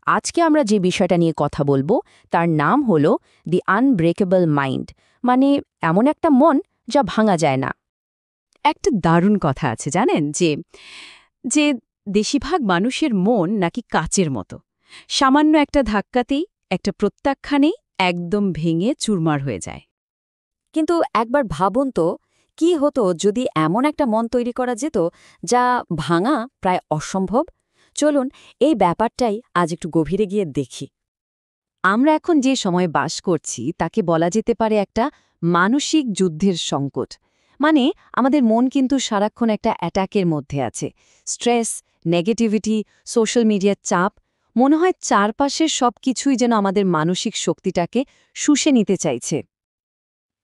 আজকে আমরা যে বিষয়টা নিয়ে কথা বলবো তার নাম হলো দি আনব্রেকেবল মাইন্ড, মানে এমন একটা মন যা ভাঙা যায় না। একটা দারুণ কথা আছে জানেন, যে যে বেশিরভাগ মানুষের মন নাকি কাচের মতো, সামান্য একটা ধাক্কাতেই, একটা প্রত্যাখ্যানেই একদম ভেঙে চুরমার হয়ে যায়। কিন্তু একবার ভাবুন তো, কি হতো যদি এমন একটা মন তৈরি করা যেত যা ভাঙা প্রায় অসম্ভব। চলুন এই ব্যাপারটাই আজ একটু গভীরে গিয়ে দেখি। আমরা এখন যে সময় বাস করছি তাকে বলা যেতে পারে একটা মানসিক যুদ্ধের সংকট। মানে আমাদের মন কিন্তু সারাক্ষণ একটা অ্যাটাকের মধ্যে আছে। স্ট্রেস, নেগেটিভিটি, সোশ্যাল মিডিয়ার চাপ, মনে হয় চারপাশের সব কিছুই যেন আমাদের মানসিক শক্তিটাকে শুষে নিতে চাইছে।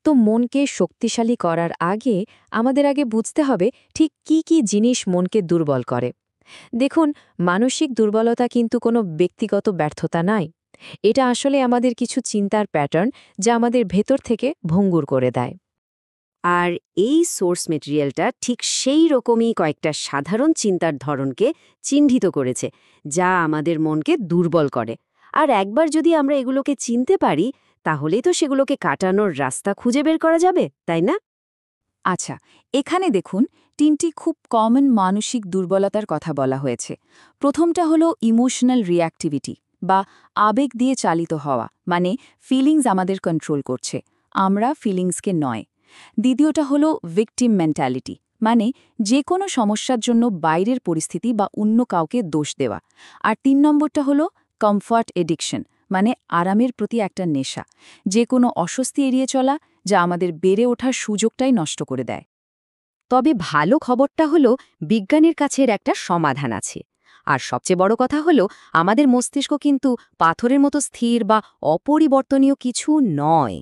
তো মনকে শক্তিশালী করার আগে আমাদের বুঝতে হবে ঠিক কি কি জিনিস মনকে দুর্বল করে। দেখুন, মানসিক দুর্বলতা কিন্তু কোনো ব্যক্তিগত ব্যর্থতা নয়। এটা আসলে আমাদের কিছু চিন্তার প্যাটার্ন যা আমাদের ভেতর থেকে ভঙ্গুর করে দেয়। আর এই সোর্স মেটেরিয়ালটা ঠিক সেই রকমই কয়েকটা সাধারণ চিন্তার ধরনকে চিহ্নিত করেছে, যা আমাদের মনকে দুর্বল করে। আর একবার যদি আমরা এগুলোকে চিনতে পারি, তাহলেই তো সেগুলোকে কাটানোর রাস্তা খুঁজে বের করা যাবে, তাই না? আচ্ছা, এখানে দেখুন, তিনটি খুব কমন মানসিক দুর্বলতার কথা বলা হয়েছে। প্রথমটা হলো ইমোশনাল রিঅ্যাক্টিভিটি বা আবেগ দিয়ে চালিত হওয়া, মানে ফিলিংস আমাদের কন্ট্রোল করছে, আমরা ফিলিংসকে নয়। দ্বিতীয়টা হলো ভিকটিম মেন্টালিটি, মানে যে কোনো সমস্যার জন্য বাইরের পরিস্থিতি বা অন্য কাউকে দোষ দেওয়া। আর ৩ নম্বরটা হলো কমফর্ট এডিকশন, মানে আরামের প্রতি একটা নেশা, যে কোনো অস্বস্তি এড়িয়ে চলা, যা আমাদের বেড়ে ওঠার সুযোগটাই নষ্ট করে দেয়। তবে ভালো খবরটা হলো, বিজ্ঞানের কাছে এর একটা সমাধান আছে। আর সবচেয়ে বড় কথা হলো, আমাদের মস্তিষ্ক কিন্তু পাথরের মতো স্থির বা অপরিবর্তনীয় কিছু নয়।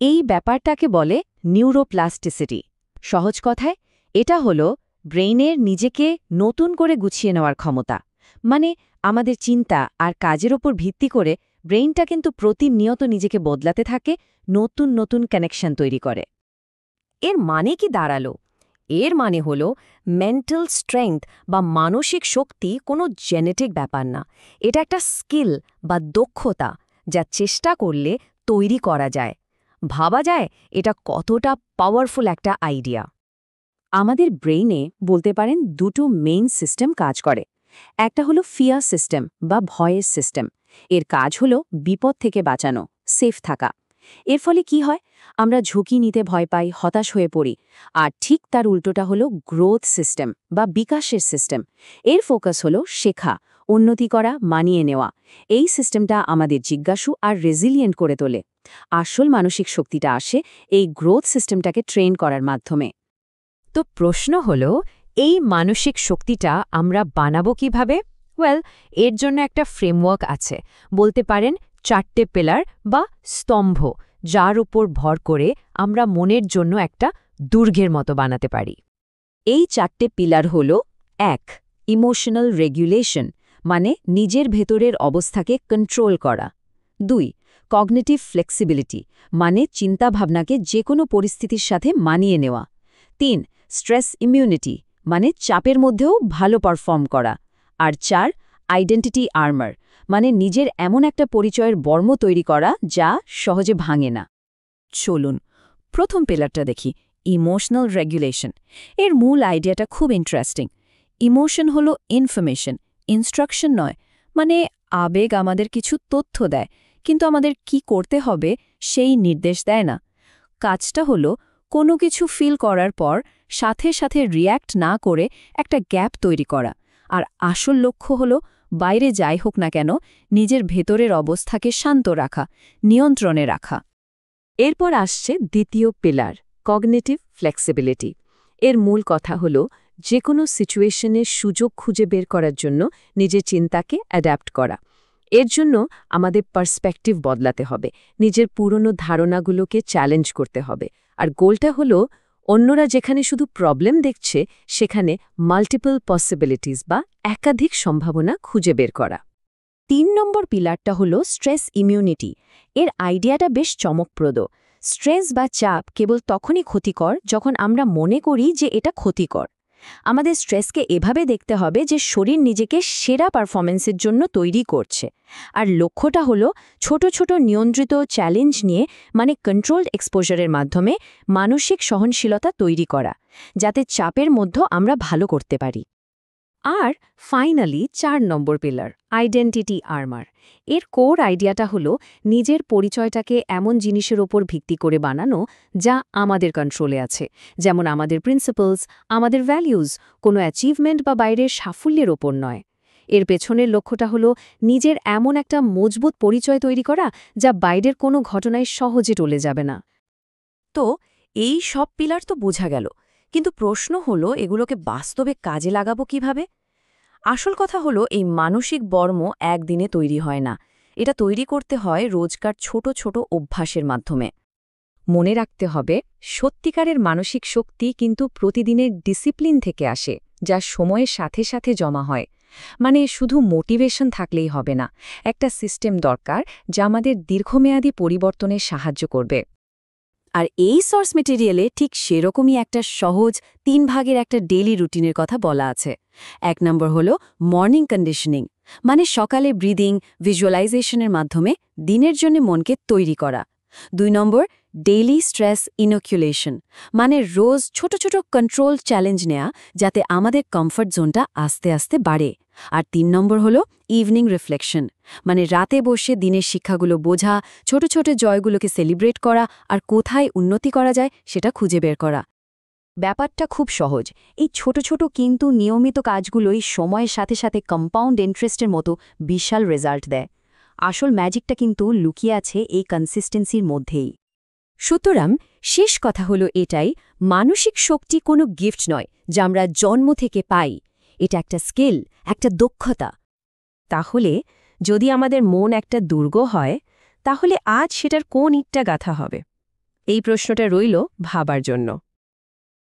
এই ব্যাপারটাকে বলে নিউরোপ্লাস্টিসিটি। সহজ কথায় এটা হলো ব্রেইনের নিজেকে নতুন করে গুছিয়ে নেওয়ার ক্ষমতা। মানে আমাদের চিন্তা আর কাজের ওপর ভিত্তি করে ব্রেইনটা কিন্তু প্রতিনিয়ত নিজেকে বদলাতে থাকে, নতুন নতুন কানেকশন তৈরি করে। এর মানে কি দাঁড়ালো? এর মানে হলো, মেন্টাল স্ট্রেংথ বা মানসিক শক্তি কোনো জেনেটিক ব্যাপার না। এটা একটা স্কিল বা দক্ষতা, যা চেষ্টা করলে তৈরি করা যায়। ভাবা যায় এটা কতটা পাওয়ারফুল একটা আইডিয়া। আমাদের ব্রেইনে বলতে পারেন দুটো মেইন সিস্টেম কাজ করে। একটা হলো ফিয়ার সিস্টেম বা ভয়ের সিস্টেম। এর কাজ হলো বিপদ থেকে বাঁচানো, সেফ থাকা। এর ফলে কি হয়, আমরা ঝুঁকি নিতে ভয় পাই, হতাশ হয়ে পড়ি। আর ঠিক তার উল্টোটা হলো গ্রোথ সিস্টেম বা বিকাশের সিস্টেম। এর ফোকাস হলো শেখা, উন্নতি করা, মানিয়ে নেওয়া। এই সিস্টেমটা আমাদের জিজ্ঞাসু আর রেজিলিয়েন্ট করে তোলে। আসল মানসিক শক্তিটা আসে এই গ্রোথ সিস্টেমটাকে ট্রেন করার মাধ্যমে। তো প্রশ্ন হলো, এই মানসিক শক্তিটা আমরা বানাবো কিভাবে? এর জন্য একটা ফ্রেমওয়ার্ক আছে। বলতে পারেন 4টে পিলার বা স্তম্ভ, যার উপর ভর করে আমরা মনের জন্য একটা দুর্গের মতো বানাতে পারি। এই 4টে পিলার হল: ১. ইমোশনাল রেগুলেশন, মানে নিজের ভেতরের অবস্থাকে কন্ট্রোল করা। ২. কগনিটিভ ফ্লেক্সিবিলিটি, মানে চিন্তাভাবনাকে যে কোনো পরিস্থিতির সাথে মানিয়ে নেওয়া। ৩. স্ট্রেস ইমিউনিটি, মানে চাপের মধ্যেও ভালো পারফর্ম করা। আর ৪. আইডেন্টিটি আর্মার, মানে নিজের এমন একটা পরিচয়ের বর্ম তৈরি করা যা সহজে ভাঙে না। চলুন প্রথম পিলারটা দেখি, ইমোশনাল রেগুলেশন। এর মূল আইডিয়াটা খুব ইন্টারেস্টিং। ইমোশন হলো ইনফরমেশন, ইনস্ট্রাকশন নয়। মানে আবেগ আমাদের কিছু তথ্য দেয়, কিন্তু আমাদের কি করতে হবে সেই নির্দেশ দেয় না। কাজটা হলো কোনো কিছু ফিল করার পর সাথে সাথে রিয়্যাক্ট না করে একটা গ্যাপ তৈরি করা। আর আসল লক্ষ্য হলো, বাইরে যাই হোক না কেন, নিজের ভেতরের অবস্থাকে শান্ত রাখা, নিয়ন্ত্রণে রাখা। এরপর আসছে দ্বিতীয় পিলার, কগনিটিভ ফ্লেক্সিবিলিটি। এর মূল কথা হলো, যে কোনো সিচুয়েশনের সুযোগ খুঁজে বের করার জন্য নিজের চিন্তাকে অ্যাডাপ্ট করা। এর জন্য আমাদের পার্সপেক্টিভ বদলাতে হবে, নিজের পুরনো ধারণাগুলোকে চ্যালেঞ্জ করতে হবে। আর গোলটা হলো, অন্যরা যেখানে শুধু প্রবলেম দেখছে, সেখানে মাল্টিপল পসিবিলিটিস বা একাধিক সম্ভাবনা খুঁজে বের করা। ৩ নম্বর পিলারটা হলো স্ট্রেস ইমিউনিটি। এর আইডিয়াটা বেশ চমকপ্রদ। স্ট্রেস বা চাপ কেবল তখনই ক্ষতিকর যখন আমরা মনে করি যে এটা ক্ষতিকর। আমাদের স্ট্রেসকে এভাবে দেখতে হবে যে শরীর নিজেকে সেরা পারফরমেন্সের জন্য তৈরি করছে, আর লক্ষ্যটা হলো ছোট ছোট নিয়ন্ত্রিত চ্যালেঞ্জ নিয়ে মানে কন্ট্রোলড এক্সপোজারের মাধ্যমে মানসিক সহনশীলতা তৈরি করা, যাতে চাপের মধ্যে আমরা ভালো করতে পারি। আর ফাইনালি 4 নম্বর পিলার আইডেন্টিটি আর্মার। এর কোর আইডিয়াটা হলো নিজের পরিচয়টাকে এমন জিনিসের ওপর ভিত্তি করে বানানো যা আমাদের কন্ট্রোলে আছে, যেমন আমাদের প্রিন্সিপালস, আমাদের ভ্যালিউজ, কোনো অ্যাচিভমেন্ট বা বাইরের সাফল্যের ওপর নয়। এর পেছনের লক্ষ্যটা হলো নিজের এমন একটা মজবুত পরিচয় তৈরি করা যা বাইরের কোনো ঘটনায় সহজে টলে যাবে না। তো এই সব পিলার তো বোঝা গেল, কিন্তু প্রশ্ন হলো এগুলোকে বাস্তবে কাজে লাগাবো কিভাবে? আসল কথা হলো এই মানসিক বর্ম একদিনে তৈরি হয় না, এটা তৈরি করতে হয় রোজকার ছোট ছোট অভ্যাসের মাধ্যমে। মনে রাখতে হবে সত্যিকারের মানসিক শক্তি কিন্তু প্রতিদিনের ডিসিপ্লিন থেকে আসে, যা সময়ের সাথে সাথে জমা হয়। মানে শুধু মোটিভেশন থাকলেই হবে না, একটা সিস্টেম দরকার যা আমাদের দীর্ঘমেয়াদী পরিবর্তনে সাহায্য করবে। আর এই সোর্স মেটেরিয়ালে ঠিক সেরকমই একটা সহজ 3 ভাগের একটা ডেইলি রুটিনের কথা বলা আছে। 1 নম্বর হলো মর্নিং কন্ডিশনিং, মানে সকালে ব্রিদিং, ভিজুয়ালাইজেশনের মাধ্যমে দিনের জন্য মনকে তৈরি করা। 2 নম্বর ডেইলি স্ট্রেস ইনোকুলেশন, মানে রোজ ছোট ছোট কন্ট্রোল চ্যালেঞ্জ নেয়া যাতে আমাদের কমফর্ট জোনটা আস্তে আস্তে বাড়ে। আর 3 নম্বর হলো ইভিনিং রিফ্লেকশন, মানে রাতে বসে দিনের শিক্ষাগুলো বোঝা, ছোট ছোট জয়গুলোকে সেলিব্রেট করা আর কোথায় উন্নতি করা যায় সেটা খুঁজে বের করা। ব্যাপারটা খুব সহজ, এই ছোট ছোট কিন্তু নিয়মিত কাজগুলোই সময়ের সাথে সাথে কম্পাউন্ড ইন্টারেস্টের মতো বিশাল রেজাল্ট দেয়। আসল ম্যাজিকটা কিন্তু লুকিয়ে আছে এই কনসিস্টেন্সির মধ্যেই। সুতরাং শেষ কথা হলো এটাই, মানসিক শক্তি কোনো গিফট নয় যা আমরা জন্ম থেকে পাই, এটা একটা স্কিল, একটা দক্ষতা। তাহলে যদি আমাদের মন একটা দুর্গ হয়, তাহলে আজ সেটার কোন ইটটা গাঁথা হবে? এই প্রশ্নটা রইল ভাবার জন্য।